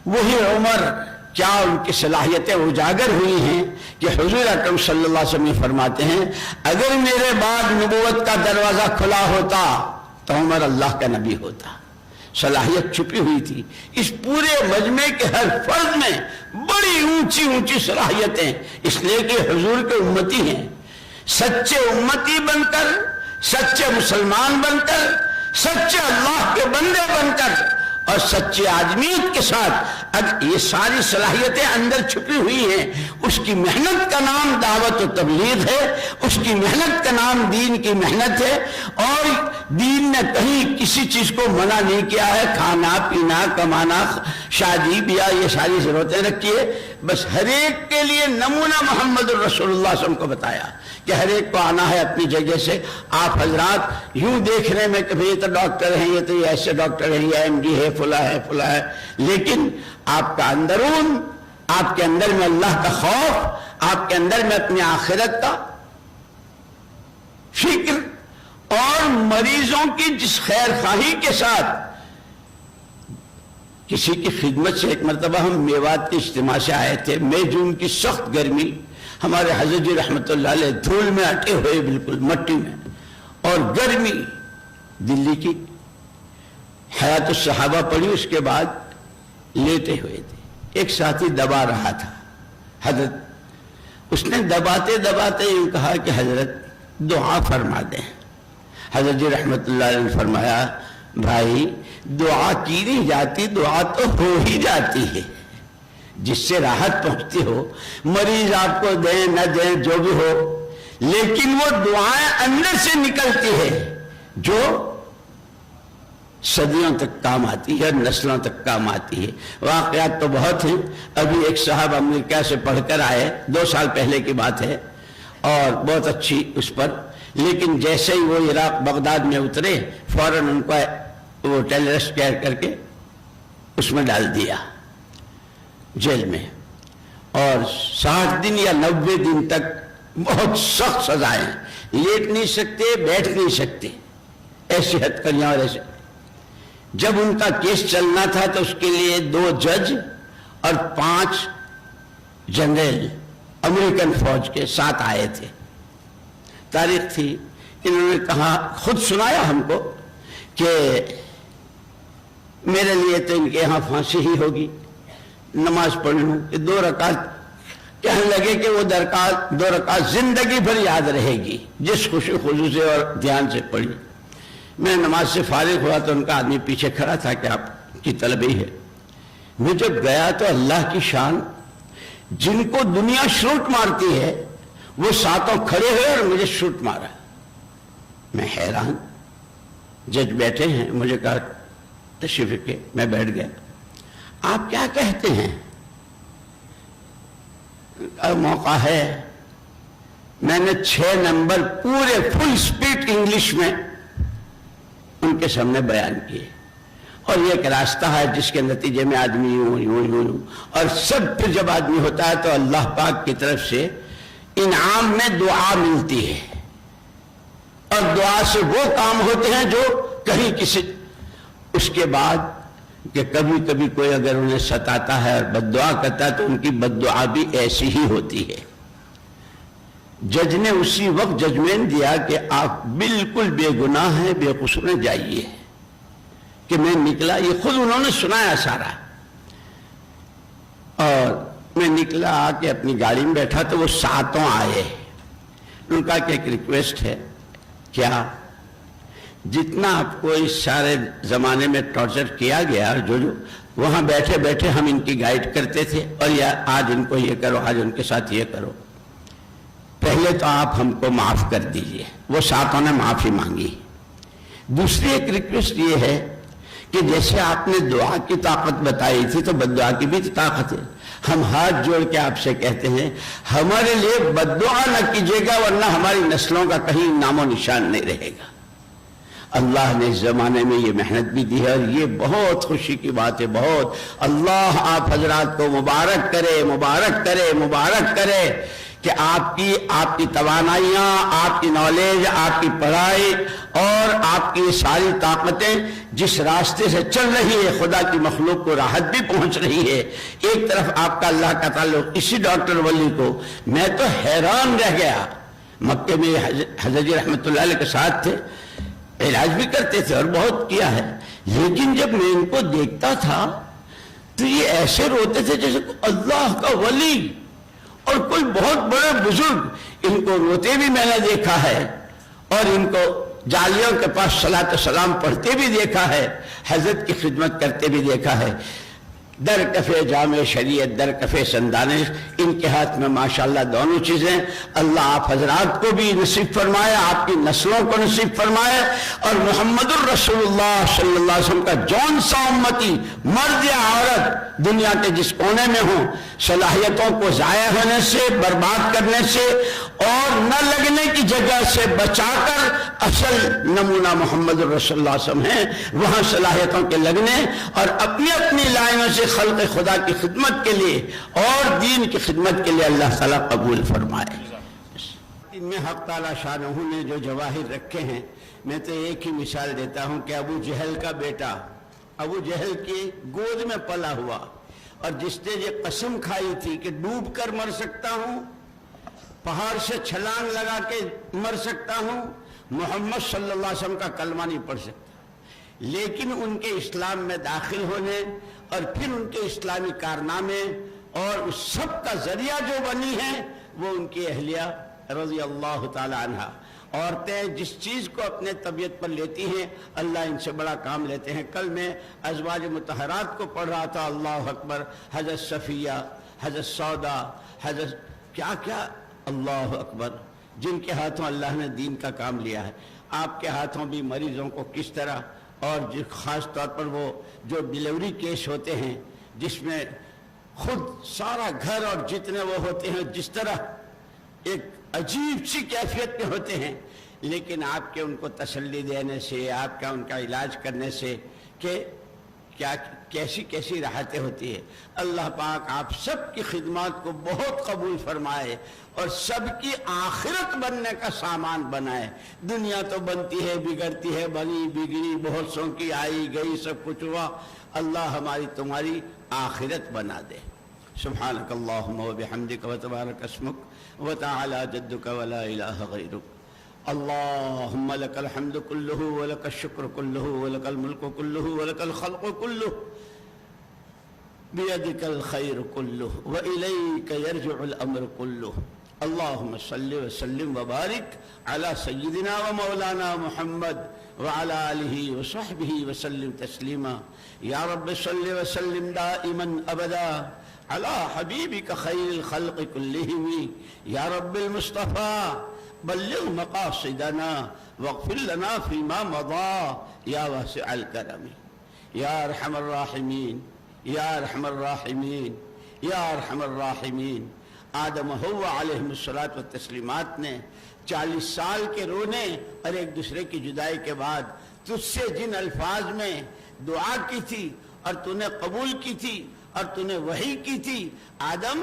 وہی عمر، کیا ان کی صلاحیتیں اجاگر ہوئی ہیں کہ حضور اکرم صلی اللہ علیہ وسلم فرماتے ہیں، اگر میرے بعد نبوت کا دروازہ کھلا ہوتا تو عمر اللہ کا نبی ہوتا۔ صلاحیت چھپی ہوئی تھی اس پورے مجمع کے ہر فرد میں، بڑی اونچی اونچی صلاحیتیں، اس لیے کہ حضور کے امتی ہیں۔ سچے امتی بن کر، سچے مسلمان بن کر، سچے اللہ کے بندے بن کر، اور سچی آدمیت کے ساتھ اگر یہ ساری صلاحیتیں اندر چھپی ہوئی ہیں، اس کی محنت کا نام دعوت و تبلیغ ہے، اس کی محنت کا نام دین کی محنت ہے، اور دین نے کہیں کسی چیز کو منع نہیں کیا ہے، کھانا پینا کمانا شادی بیاہ یہ ساری ضرورتیں رکھی ہے، بس ہر ایک کے لیے نمونہ محمد الرسول اللہ صلی اللہ علیہ وسلم کو بتایا کہ ہر ایک کو آنا ہے اپنی جگہ سے۔ آپ حضرات یوں دیکھنے میں کہ یہ تو ڈاکٹر ہیں، یہ تو یہ ایسے ڈاکٹر ہیں، یہ ایم ڈی ہے، فلاں ہے فلاں ہے، لیکن آپ کا اندرون، آپ کے اندر میں اللہ کا خوف، آپ کے اندر میں اپنی آخرت کا فکر، اور مریضوں کی جس خیر خواہی کے ساتھ کسی کی خدمت سے۔ ایک مرتبہ ہم میوات کے اجتماع سے آئے تھے، مئی جون کی سخت گرمی، ہمارے حضرت جی رحمت اللہ علیہ دھول میں اٹے ہوئے، بالکل مٹی میں، اور گرمی دلی کی، حیات الصحابہ پڑھی، اس کے بعد لیٹے ہوئے تھے، ایک ساتھی دبا رہا تھا حضرت، اس نے دباتے دباتے یوں کہا کہ حضرت دعا فرما دیں۔ حضرت جی رحمت اللہ علیہ نے فرمایا، بھائی دعا کی نہیں جاتی، دعا تو ہو ہی جاتی ہے، جس سے راحت پہنچتی ہو، مریض آپ کو دیں نہ دیں جو بھی ہو، لیکن وہ دعائیں اندر سے نکلتی ہے جو صدیوں تک کام آتی ہے، نسلوں تک کام آتی ہے۔ واقعات تو بہت ہیں، ابھی ایک صاحب امریکہ سے پڑھ کر آئے، 2 سال پہلے کی بات ہے، اور بہت اچھی اس پر، لیکن جیسے ہی وہ عراق بغداد میں اترے، فوراً ان کو وہ ٹیررسٹ کیئر کر کے اس میں ڈال دیا جیل میں، اور 60 دن یا 90 دن تک بہت سخت سزائیں، لیٹ نہیں سکتے، بیٹھ نہیں سکتے، ایسی ہتھکڑیاں اور ایسے۔ جب ان کا کیس چلنا تھا تو اس کے لیے 2 جج اور 5 جنرل امریکن فوج کے ساتھ آئے تھے۔ تاریخ تھی، انہوں نے کہا، خود سنایا ہم کو کہ میرے لیے تو ان کے یہاں پھانسی ہی ہوگی، نماز پڑھ لوں کہ 2 رکعت، کہنے لگے کہ وہ 2 رکعت زندگی بھر یاد رہے گی، جس خوشی خضوع سے اور دھیان سے پڑھی۔ میں نماز سے فارغ ہوا تو ان کا آدمی پیچھے کھڑا تھا کہ آپ کی طلب ہی ہے۔ میں جب گیا تو اللہ کی شان، جن کو دنیا شروٹ مارتی ہے وہ ساتوں کھڑے ہوئے اور مجھے شروٹ مارا۔ میں حیران، جج بیٹھے ہیں، مجھے کہا تشریف رکھے، میں بیٹھ گیا۔ آپ کیا کہتے ہیں؟ موقع ہے، میں نے 6 نمبر پورے فل سپیڈ انگلش میں ان کے سامنے بیان کیے، اور یہ ایک راستہ ہے جس کے نتیجے میں آدمی یوں اور سب پھر جب آدمی ہوتا ہے تو اللہ پاک کی طرف سے انعام میں دعا ملتی ہے، اور دعا سے وہ کام ہوتے ہیں جو کہیں کسی، اس کے بعد کہ کبھی کبھی کوئی اگر انہیں ستاتا ہے اور بد دعا کرتا ہے تو ان کی بد دعا بھی ایسی ہی ہوتی ہے۔ جج نے اسی وقت ججمنٹ دیا کہ آپ بالکل بے گناہ ہیں، بے قصور ہیں، جائیے۔ کہ میں نکلا، یہ خود انہوں نے سنایا سارا، اور میں نکلا، آ کے اپنی گاڑی میں بیٹھا تو وہ ساتوں آئے۔ ان کا کہ ایک ریکویسٹ ہے، کیا جتنا آپ کو اس سارے زمانے میں ٹارچر کیا گیا، جو وہاں بیٹھے بیٹھے ہم ان کی گائیڈ کرتے تھے، اور یا آج ان کو یہ کرو، آج ان کے ساتھ یہ کرو، پہلے تو آپ ہم کو معاف کر دیجئے۔ وہ ساتوں نے معافی مانگی۔ دوسری ایک ریکویسٹ یہ ہے کہ جیسے آپ نے دعا کی طاقت بتائی تھی تو بد دعا کی بھی طاقت ہے، ہم ہاتھ جوڑ کے آپ سے کہتے ہیں ہمارے لیے بد دعا نہ کیجیے گا، ورنہ ہماری نسلوں کا کہیں نام و نشان نہیں رہے گا۔ اللہ نے اس زمانے میں یہ محنت بھی دی ہے، اور یہ بہت خوشی کی بات ہے، بہت۔ اللہ آپ حضرات کو مبارک کرے، مبارک کرے، مبارک کرے کہ آپ کی توانائیاں، آپ کی نالج، آپ کی پڑھائی اور آپ کی ساری طاقتیں جس راستے سے چل رہی ہے، خدا کی مخلوق کو راحت بھی پہنچ رہی ہے۔ ایک طرف آپ کا اللہ کا تعلق، اسی ڈاکٹر ولی کو میں تو حیران رہ گیا، مکے میں حضرت جی رحمت اللہ علیہ کے ساتھ تھے، علاج بھی کرتے تھے اور بہت کیا ہے، لیکن جب میں ان کو دیکھتا تھا تو یہ ایسے روتے تھے جیسے اللہ کا ولی اور کوئی بہت بڑے بزرگ۔ ان کو روتے بھی میں نے دیکھا ہے، اور ان کو جالیوں کے پاس صلاۃ و سلام پڑھتے بھی دیکھا ہے۔ حضرت کی خدمت کرتے بھی دیکھا ہے. در کفے جامع شریعت، در کفے سندانش، ان کے ہاتھ میں ماشاءاللہ دونوں چیزیں. اللہ آپ حضرات کو بھی نصیب فرمائے، آپ کی نسلوں کو نصیب فرمائے، اور محمد الرسول اللہ صلی اللہ علیہ وسلم کا جون سا امتی مرد یا عورت دنیا کے جس کونے میں ہوں، صلاحیتوں کو ضائع ہونے سے، برباد کرنے سے اور نہ لگنے کی جگہ سے بچا کر اصل نمونہ محمد الرسول اللہ صلی اللہ علیہ وسلم ہیں، وہاں صلاحیتوں کے لگنے اور اپنی اپنی لائنوں سے خلق خدا کی خدمت کے لیے اور دین کی خدمت کے لیے اللہ تعالیٰ قبول فرمائے. ان میں حق تعالیٰ شانہ نے جو جواہر رکھے ہیں، میں تو ایک ہی مثال دیتا ہوں کہ ابو جہل کا بیٹا ابو جہل کی گود میں پلا ہوا، اور جس نے یہ قسم کھائی تھی کہ ڈوب کر مر سکتا ہوں، پہاڑ سے چھلانگ لگا کے مر سکتا ہوں، محمد صلی اللہ علیہ وسلم کا کلمہ نہیں پڑھ سکتا، لیکن ان کے اسلام میں داخل ہونے اور پھر ان کے اسلامی کارنامے اور اس سب کا ذریعہ جو بنی ہے وہ ان کی اہلیہ رضی اللہ تعالی عنہ. عورتیں جس چیز کو اپنے طبیعت پر لیتی ہیں اللہ ان سے بڑا کام لیتے ہیں. کل میں ازواج مطہرات کو پڑھ رہا تھا، اللہ اکبر، حضرت صفیہ، حضرت سودا، حضرت کیا کیا، اللہ اکبر، جن کے ہاتھوں اللہ نے دین کا کام لیا ہے. آپ کے ہاتھوں بھی مریضوں کو کس طرح، اور خاص طور پر وہ جو ڈیلیوری کیس ہوتے ہیں جس میں خود سارا گھر اور جتنے وہ ہوتے ہیں جس طرح ایک عجیب سی کیفیت میں ہوتے ہیں، لیکن آپ کے ان کو تسلی دینے سے، آپ کا ان کا علاج کرنے سے کہ کیا کیسی کیسی راحتیں ہوتی ہے. اللہ پاک آپ سب کی خدمات کو بہت قبول فرمائے اور سب کی آخرت بننے کا سامان بنائے. دنیا تو بنتی ہے، بگڑتی ہے، بنی بگڑی بہت سو کی، آئی گئی، سب کچھ ہوا. اللہ ہماری تمہاری آخرت بنا دے. سبحانک اللہم و بحمدک و تبارک اسمک و تعالی جدک و لا الہ غیرک. اللهم لك الحمد كله ولك الشكر كله ولك الملك كله ولك الخلق كله بيدك الخير كله وإليك يرجع الأمر كله. اللهم صل وسلم وبارك على سيدنا ومولانا محمد وعلى آله وصحبه وسلم تسليما. يا رب صل وسلم دائما أبدا على حبيبك خير الخلق كلهم. يا رب المصطفى بلغ مقاصدنا واغفر لنا فيما مضى يا واسع الكرم يا أرحم الراحمين يا أرحم الراحمين يا أرحم الراحمين. آدم و حوا علیہم الصلاۃ والتسلیمات نے 40 سال کے رونے اور ایک دوسرے کی جدائی کے بعد تجھ سے جن الفاظ میں دعا کی تھی اور تو نے قبول کی تھی اور تو نے وحی کی تھی، آدم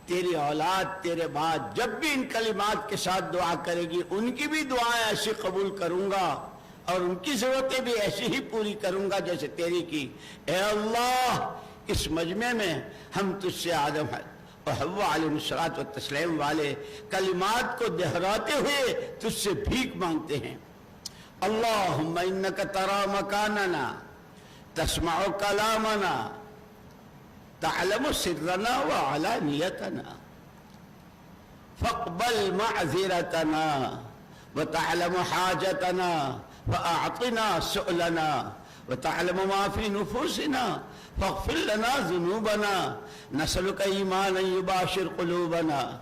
تیری اولاد تیرے بعد جب بھی ان کلمات کے ساتھ دعا کرے گی ان کی بھی دعائیں ایسی قبول کروں گا اور ان کی ضرورتیں بھی ایسی ہی پوری کروں گا جیسے تیری کی. اے اللہ، اس مجمع میں ہم تجھ سے آدم اور حوا علیہ الصلوۃ والتسلیم والے کلمات کو دہراتے ہوئے تجھ سے بھیک مانگتے ہیں. اللہم انک تری مکاننا، تسمع کلامنا، تعلم سرنا وعلانیتنا، فاقبل معذرتنا وتعلم حاجتنا فأعطنا سؤلنا وتعلم ما في نفوسنا فاغفر لنا ذنوبنا. نسألك إيمانا يباشر قلوبنا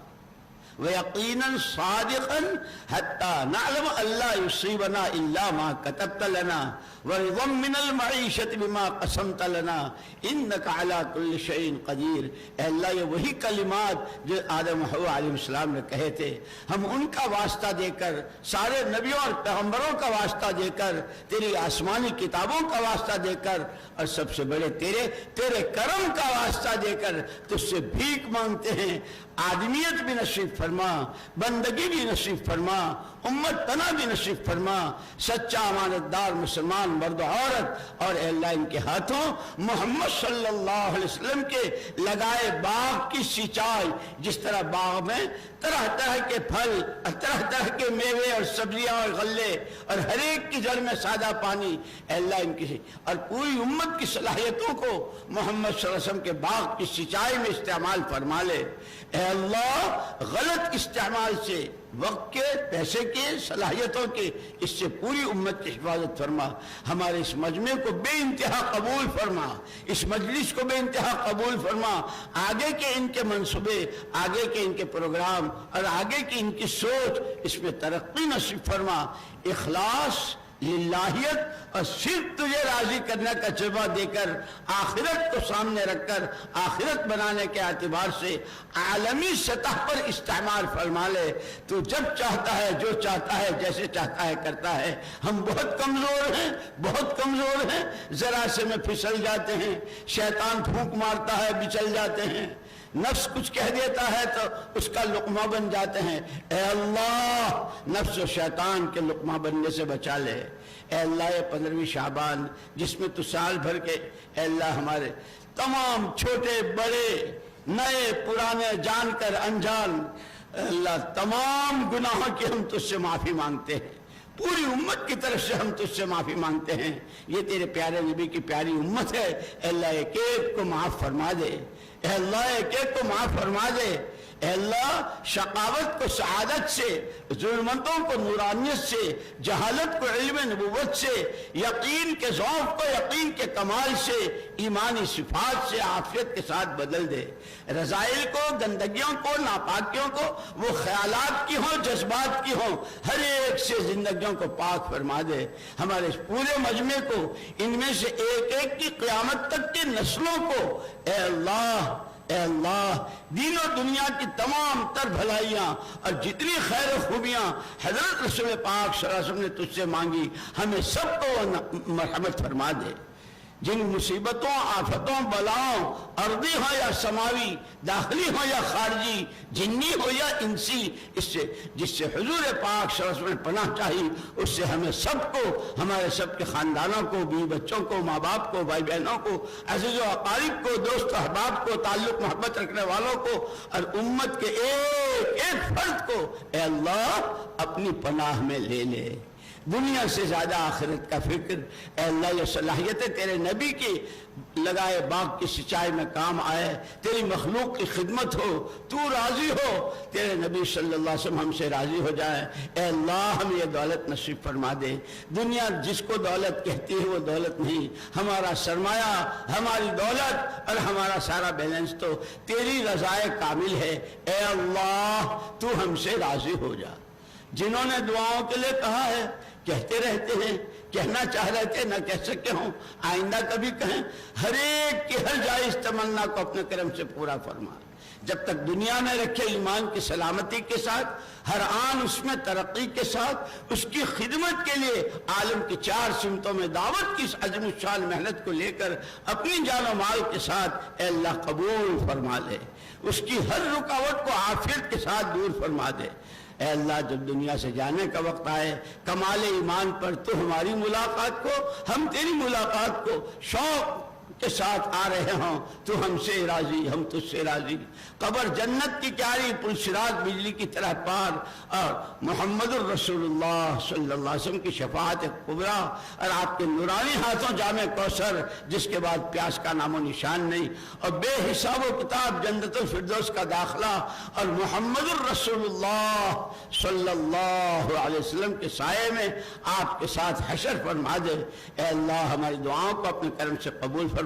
ويقينا صادقا حتى نعلم أن لا يصيبنا إلا ما كتبت لنا ورضا من المعيشة بما قسمت لنا إنك على كل شيء قدير. اے اللہ، یہ وہی کلمات جو آدم و حوا علیہ السلام نے کہے تھے، ہم ان کا واسطہ دے کر، سارے نبیوں اور پیغمبروں کا واسطہ دے کر، تیری آسمانی کتابوں کا واسطہ دے کر، اور سب سے بڑے تیرے کرم کا واسطہ دے کر تجھ سے بھیک مانگتے ہیں. آدمیت بھی نصیب فرما، بندگی بھی نصیب فرما، امت پناہ بھی نصیب فرما، سچا امانت دار مسلمان مرد و عورت، اور اے اللہ ان کے ہاتھوں محمد صلی اللہ علیہ وسلم کے لگائے باغ کی سینچائی، جس طرح باغ میں طرح طرح کے پھل اور طرح طرح کے میوے اور سبزیاں اور غلے اور ہر ایک کی جڑ میں سادہ پانی، اے اللہ ان کی اور پوری امت کی صلاحیتوں کو محمد صلی اللہ علیہ وسلم کے باغ کی سینچائی میں استعمال فرما لے. اے اللہ، غلط استعمال سے وقت کے، پیسے کے، صلاحیتوں کے، اس سے پوری امت کی حفاظت فرما۔ ہمارے اس مجمع کو بے انتہا قبول فرما، اس مجلس کو بے انتہا قبول فرما۔ آگے کے ان کے منصوبے، آگے کے ان کے پروگرام اور آگے کی ان کی سوچ، اس میں ترقی نصیب فرما۔ اخلاص، للہیت اور صرف تجھے راضی کرنے کا جذبہ دے کر، آخرت کو سامنے رکھ کر، آخرت بنانے کے اعتبار سے عالمی سطح پر استعمال فرما لے۔ تو جب چاہتا ہے، جو چاہتا ہے، جیسے چاہتا ہے کرتا ہے۔ ہم بہت کمزور ہیں، بہت کمزور ہیں، ذرا سے میں پھسل جاتے ہیں، شیطان پھونک مارتا ہے، بچل جاتے ہیں، نفس کچھ کہہ دیتا ہے تو اس کا لقمہ بن جاتے ہیں۔ اے اللہ، نفس و شیطان کے لقمہ بننے سے بچا لے۔ اے اللہ، یہ 15ویں شعبان جس میں تو سال بھر کے، اے اللہ، ہمارے تمام چھوٹے بڑے، نئے پرانے، جان کر انجان، اے اللہ، تمام گناہوں کی ہم تجھ سے معافی مانگتے ہیں۔ پوری امت کی طرف سے ہم تجھ سے معافی مانگتے ہیں۔ یہ تیرے پیارے نبی کی پیاری امت ہے۔ اے اللہ، ایک ایک کو معاف فرما دے۔ اے اللہ، ایک ایک کو معاف فرما دے۔ اے اللہ، شقاوت کو سعادت سے، ظلمتوں کو نورانیت سے، جہالت کو علم نبوت سے، یقین کے ذوق کو یقین کے کمال سے، ایمانی صفات سے عافیت کے ساتھ بدل دے۔ رذائل کو، گندگیوں کو، ناپاکیوں کو، وہ خیالات کی ہوں، جذبات کی ہوں، ہر ایک سے زندگیوں کو پاک فرما دے۔ ہمارے اس پورے مجمع کو، ان میں سے ایک ایک کی قیامت تک کی نسلوں کو، اے اللہ، اے اللہ، دین و دنیا کی تمام تر بھلائیاں اور جتنی خیر و خوبیاں حضرت رسول پاک صلی اللہ علیہ وسلم نے تجھ سے مانگی، ہمیں سب کو مرحمت فرما دے۔ جن مصیبتوں، آفتوں، بلاؤں، ارضی ہو یا سماوی، داخلی ہو یا خارجی، جنی ہو یا انسی، جس سے حضور پاک صلی اللہ علیہ وسلم نے پناہ چاہی، اس سے ہمیں سب کو، ہمارے سب کے خاندانوں کو، بیوی بچوں کو، ماں باپ کو، بھائی بہنوں کو، عزیز و اقارب کو، دوست و احباب کو، تعلق محبت رکھنے والوں کو اور امت کے ایک ایک فرد کو، اے اللہ، اپنی پناہ میں لے لے۔ دنیا سے زیادہ آخرت کا فکر، اے اللہ، یہ صلاحیتیں تیرے نبی کی لگائے باغ کی سچائی میں کام آئے، تیری مخلوق کی خدمت ہو، تو راضی ہو، تیرے نبی صلی اللہ علیہ وسلم ہم سے راضی ہو جائے۔ اے اللہ، ہمیں یہ دولت نصیب فرما دے۔ دنیا جس کو دولت کہتی ہے وہ دولت نہیں، ہمارا سرمایہ، ہماری دولت اور ہمارا سارا بیلنس تو تیری رضائے کامل ہے۔ اے اللہ، تو ہم سے راضی ہو جا۔ جنہوں نے دعاؤں کے لیے کہا ہے، کہتے رہتے ہیں، کہنا چاہ رہے تھے، نہ کہہ سکے ہوں، آئندہ کبھی کہیں، ہر ایک کی ہر جائز تمنا کو اپنے کرم سے پورا فرما۔ جب تک دنیا میں رکھے، ایمان کی سلامتی کے ساتھ، ہر آن اس میں ترقی کے ساتھ، اس کی خدمت کے لیے عالم کی 4 سمتوں میں دعوت کی اس عظیم الشان محنت کو لے کر اپنی جان و مال کے ساتھ، اے اللہ، قبول فرما لے۔ اس کی ہر رکاوٹ کو عافیت کے ساتھ دور فرما دے۔ اے اللہ، جب دنیا سے جانے کا وقت آئے، کمال ایمان پر تو ہماری ملاقات کو، ہم تیری ملاقات کو شوق کے ساتھ آ رہے ہوں، تو ہم سے راضی، ہم تجھ سے راضی۔ قبر جنت کی کیاری، پل صراط بجلی کی طرح پار، اور محمد الرسول اللہ صلی اللہ علیہ وسلم کی شفاعت کبریٰ اور آپ کے نورانی ہاتھوں جام کوثر، جس کے بعد پیاس کا نام و نشان نہیں، اور بے حساب و کتاب جنت الفردوس کا داخلہ، اور محمد الرسول اللہ صلی اللہ علیہ وسلم کے سائے میں آپ کے ساتھ حشر فرما دے۔ اے اللہ، ہماری دعاؤں کو اپنے کرم سے قبول فرما۔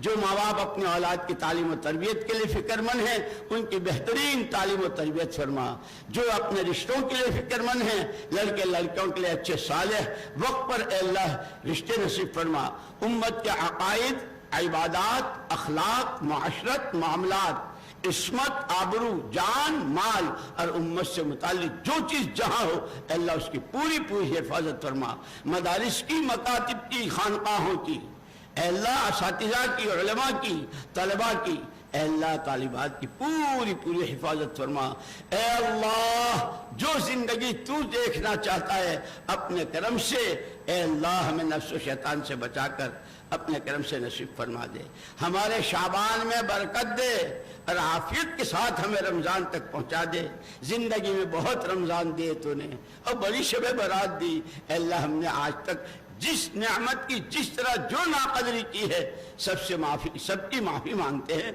جو ماں باپ اپنے اولاد کی تعلیم و تربیت کے لیے فکر مند ہیں، ان کی بہترین تعلیم و تربیت فرما۔ جو اپنے رشتوں کے لیے فکر مند ہیں، لڑکے لڑکیوں کے لیے اچھے صالح وقت پر، اے اللہ، رشتے نصیب فرما۔ امت کے عقائد، عبادات، اخلاق، معاشرت، معاملات، عصمت، آبرو، جان، مال اور امت سے متعلق جو چیز جہاں ہو، اے اللہ، اس کی پوری پوری حفاظت فرما۔ مدارس کی، مکاتب کی، خانقاہوں کی، اے اللہ، اساتذہ کی، علماء کی، طلباء کی، اے اللہ، طالبات کی پوری پوری حفاظت فرما۔ اے اللہ، جو زندگی تو دیکھنا چاہتا ہے اپنے کرم سے، اے اللہ، ہمیں نفس و شیطان سے بچا کر اپنے کرم سے نصیب فرما دے۔ ہمارے شعبان میں برکت دے اور عافیت کے ساتھ ہمیں رمضان تک پہنچا دے۔ زندگی میں بہت رمضان دیے تو نے، اور بڑی شب برات دی۔ اے اللہ، ہم نے آج تک جس نعمت کی جس طرح جو ناقدری کی ہے، سب کی معافی مانگتے ہیں۔